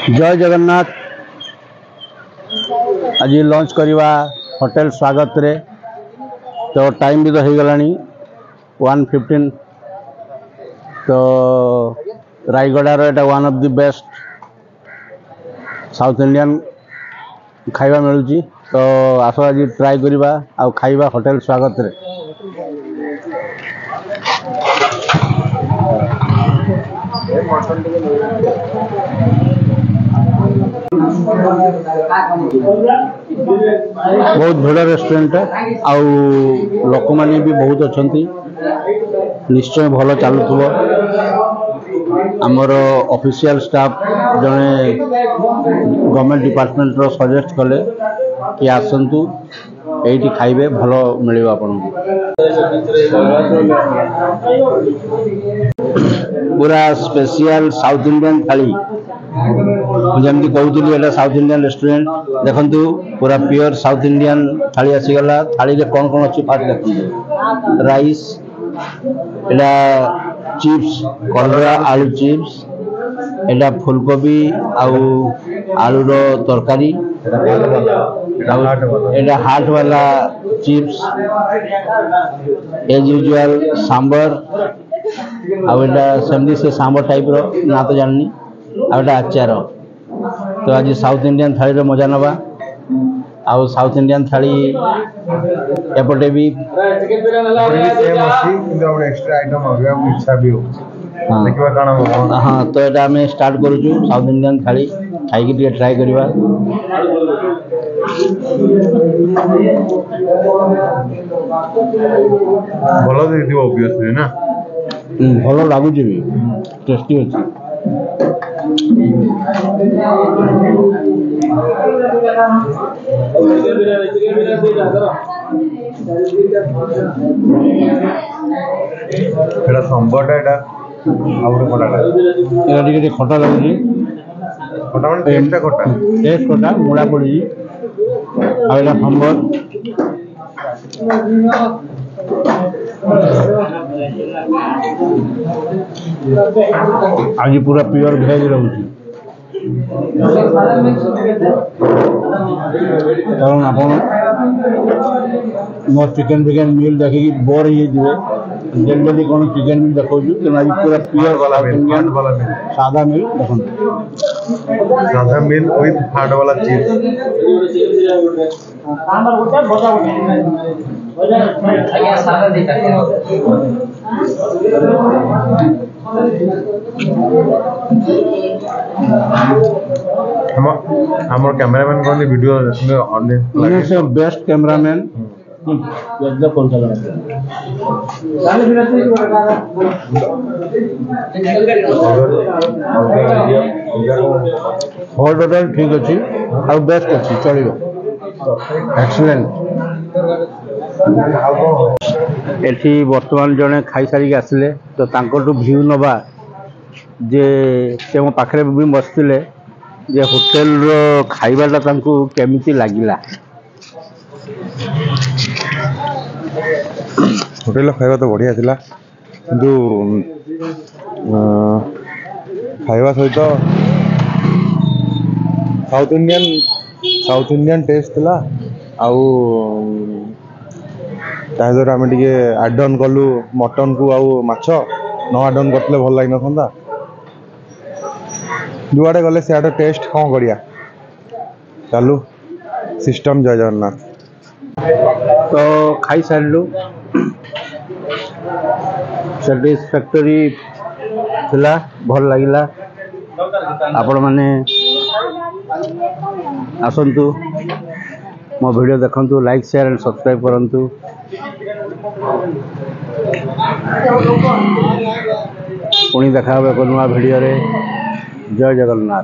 जय जगन्नाथ। आज लंच करवा होटल स्वागत रे तो टाइम भी तो हो गला 1:15। तो रायगड़ार एटा one of the best South Indian खाइबा मिलूँ। तो आस आज ट्राए करवा आ खाइबा होटल स्वागत रे। बहुत बड़ा रेस्टोरेंट आउ लोक माने भी बहुत अच्छा, निश्चय भल चलुव। आमर ऑफिशियल स्टाफ जड़े गवर्नमेंट डिपार्टमेंट रो सजेस्ट कले कि आसतु ये खाइबे भल मिल आपन पूरा स्पेशल साउथ इंडियन थाली जमी कहूली एटा साउथ इंडियन रेस्टोरेंट देखु पूरा प्योर साउथ इंडियन थाली आसीगला। थाली रे कौन कौन अच्छी फास्ट देखते राइस एटा चिप्स कलरा आलू चिप्स एटा फुलकोबी आउ आलू रो तरकारी एटा हार्ट वाला चिप्स एज यूजुअल सांबर आउ एटा सेमती से सांबर टाइप रो ना तो जाननी आउटा आचार। तो आज साउथ इंडियन थाली रो मजा नवा आउ साउथ इंडियन थाली एपटे भी हाँ। तो ये आम स्टार्ट करूँ साउथ इंडियन थाली खाई ट्राए करवा। भल लगुच भी टेस्टी अच्छी। खटा लगुच टेस्ट खटा मुड़ा पड़ी सांबर आज पूरा प्योर भेज रही। कारण आप मो चिकेन फिकेन मिल देखिए बोर हो जल्दी कौन चिकेन मिल देखा आज पूरा प्योर इंडियन सादा मिल देखो सादा मिल विथ फैट वाला चिप्स। हमर कैमरामैन कोन वीडियो में से बेस्ट कैमरामैन होल्ड होटल ठीक अच्छी और बेस्ट अच्छी चलो एक्सीलेंट। एठी वर्तमान जड़े खाई सारिक आसिले तो तांको भ्यू नवा जे से मो पाखरे भी बसते जे होटेल रो खाइबाटा तांको केमिति लागिला। होटेल खाइबा तो बढ़िया थिला किंतु खाइबा सहित साउथ इंडियन टेस्ट थिला आउ तादर आम टे आड ऑन कलु मटन को आउ माछ न आड ऑन करते भल लगी ना जुआड़े गले सियाड़े टेस्ट कौन करिया चालू सिस्टम। जय जगन्नाथ। तो खाई सारू सैटिस्फैक्टरी थिला भल लगिला। आपण माने आसंतु मो वीडियो देखंतु लाइक शेयर एंड सब्सक्राइब करंतु। पुणी देखा एक नुआ वीडियो रे। जय जगन्नाथ।